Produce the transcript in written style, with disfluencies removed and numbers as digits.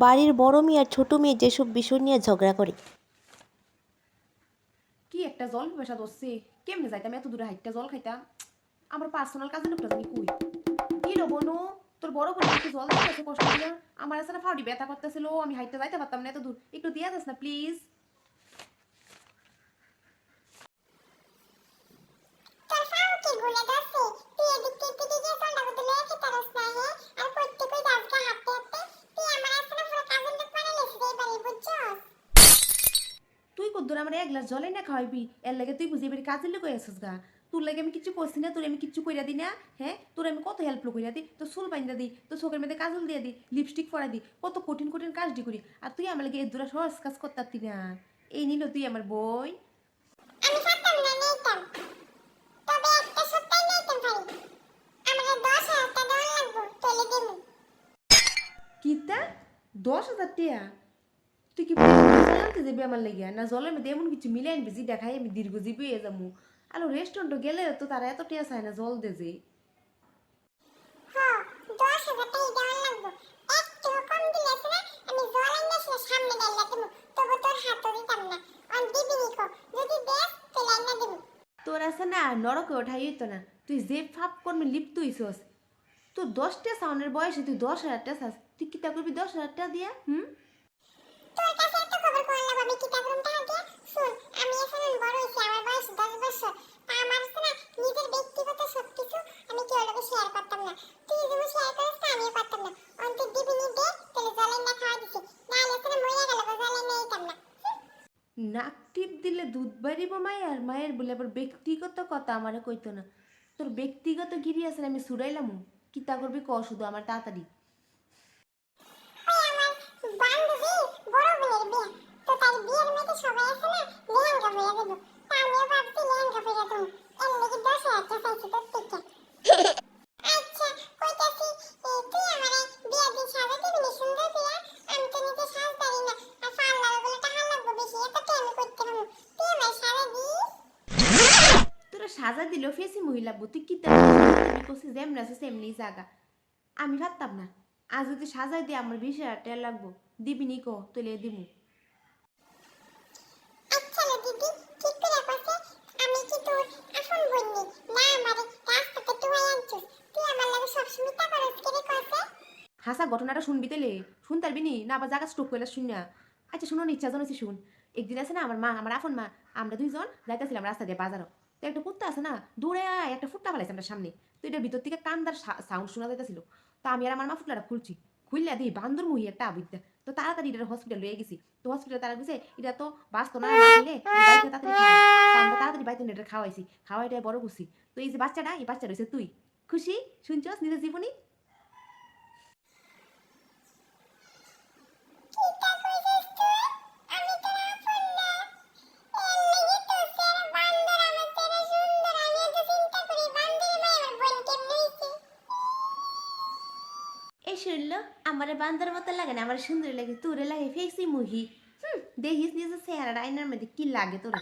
বাড়ির বড় মেয়ে আর ছোট মেয়ে যেসব বিষয় নিয়ে ঝগড়া করে। কি একটা জল পিপাসা ধরছে, কেমনে যাইতাম এত দূরে হাইটটা জল খাইতাম। আমার পার্সোনাল কাজে লোকটা জানি কই। কি রে বনু, তোর বড় বোন একটু জল দিয়ে গেছে কষ্ট দিয়া। আমার আছে না ফাউডি ব্যথা করতেছিল, আমি হাইটটা যাইতে পারতাম না এত দূর, একটু দিয়া যাস না প্লিজ। তুই কদ্দুর আমার এক গ্লাস জলে না খাওয়াইবি, এর লাগে তুই বুঝি এবারে কাজের লোক আসছিস গা। তোর লাগে আমি কিছু করছি না, তোর আমি কিচ্ছু কইরা দিই না। হ্যাঁ, তোর আমি কত হেল্প কইরা দিই, তোর চুল বাইন্দা দিই, তোর চোখের মধ্যে কাজল দিয়ে দিই, লিপস্টিক পরা দিই, কত কঠিন কঠিন কাজ দি করি। আর তুই আমার লাগে এর দূরা সহজ কাজ করতে না। এই নিল তুই আমার বই। আমি পারতাম না নিতাম, তবে একটা সপ্তাহ নিতাম পারি। আমাকে 10,000 টাকা দেওয়া লাগবে, তাহলে দেবো। কিতা 10,000 টাকা? তুই কি আনতে যাবি আমার লাগিয়া, না জলের মধ্যে এমন কিছু মিলে আনবি যে দেখাই আমি দীর্ঘজীবী হয়ে যাবো। আলো রেস্টুরেন্টে গেলে তো তারা এত টিয়া চায় না জল দে যে। হ্যাঁ, 10,000 টাকা দেওয়া লাগবে। একটু কম দিলে আছে না, আমি জল আইনা সামনে ডাইলা দেবো, তবে তোর হাতও দিতাম না। আর দিবি নিকো, যদি দেস তাহলে আইনা দেবো। তোর আছে না নরকে ওঠাই হইতো না, তুই যে ফাপ কর্মে লিপ্ত হইছস। তোর 10টা সাউন্ডের বয়সে তুই 10,000 টাকা চাস, তুই কিতা করবি 10,000 টাকা দিয়া? তোর কাছে এত খবর কোন লাভ, আমি কিতাব রুম টাকা দিয়ে শুন। আমি এখন বড় হইছি, আমার বয়স 10 বছর। তা আমার আছে না নিজের ব্যক্তিগত সব কিছু আমি কেউ লোকে শেয়ার করতাম না। তুই যেমন শেয়ার করিস তা আমিও করতাম না। অন্তত দিবি নি দে, তাহলে জলে না খাওয়া দিছি, নাহলে আছে না মরে গেল, জলে না দিতাম না। নাক টিপ দিলে দুধ বাড়িব মায়ের, মায়ের বলে আবার ব্যক্তিগত কথা আমারে কইতো না। তোর ব্যক্তিগত গিরি আছে না, আমি সুরাইলাম। কিতা করবি ক শুধু আমার তাড়াতাড়ি। ওই আমার বান্ধবী বড় বোনের বিয়ে, তো তার বিয়ের মধ্যে সবাই আছে না লেহেঙ্গা পরে দেবো। তা আমিও ভাবছি লেহেঙ্গা পরে দেবো, এর লেগে 10,000 টাকা চাইছি তোর থেকে। আচ্ছা কইতাছি, তুই আমারে বিয়া দিন সাজা দিবি নি সুন্দর করে? আমি তো নিজে সাজ পারি না, আর পার্লারে বলে টাকা লাগবে বেশি, এত কি আমি করতে পারবো? তুই আমায় সাজা দিস। তোরা সাজা দিল ফেসি মহিলা তুই কিতা করছিস, যেমন আছে সেমনি জাগা। আমি ভাবতাম না আজ যদি সাজাই দিয়ে আমার 20,000 টাকা লাগবো, দিবি নি কো তুলে দিবি। আচ্ছা লো দিদি, ঠিক করে কইছে। আমি কি তোর আপন বোন নি? না আমারে রাস্তাতে টুয়াই আনছিস, তুই আমার লাগে সবসময় তা করস কেরে কইছে। হাসা ঘটনাটা শুনবি তেলে শুনতে পারবি নি না, আবার জায়গা স্ট্রোক করলে শুন না। আচ্ছা শুনো ইচ্ছা জানাইছি শুন। একদিন আছে না আমার মা আমার আপন মা, আমরা দুইজন যাইতেছিলাম রাস্তা দিয়ে বাজারও। তো একটা কুত্তা আছে না দূরে একটা ফুটটা ফেলাইছে আমরা সামনে। তো এটার ভিতর থেকে কান্দার সাউন্ড শোনা যাইতেছিল। তো আমি আর আমার মা ফুটলাটা খুলছি, খুললে দিই বান্দর মুহি একটা আবিদ্যা। তো তাড়াতাড়ি এটা হসপিটাল লয়ে গেছি। তো হসপিটাল তারা গেছে এটা তো বাঁচতো না, না খেলে বাইকে তাড়াতাড়ি খাওয়া। তো আমরা তাড়াতাড়ি বাইকে এটা খাওয়াইছি, খাওয়াইটা বড় করছি। তো এই যে বাচ্চাটা, এই বাচ্চা রয়েছে তুই। খুশি শুনছস নিজের জীবনী? কিতা কইছিস তুই? আমি তোর আপন না, এর লাগি তো সেরা বান্দর আমার তেরে সুন্দর। আমি এত চিন্তা করি বান্দরের মাই আমার বোন কেমনে হইছে। এই শুনলো আমার বান্দর মতো লাগে না, আমার সুন্দর লাগে, তোরে লাগে ফেসি মুহি। দেখিস নিজের চেহারা আয়নার মধ্যে কি লাগে তোরে।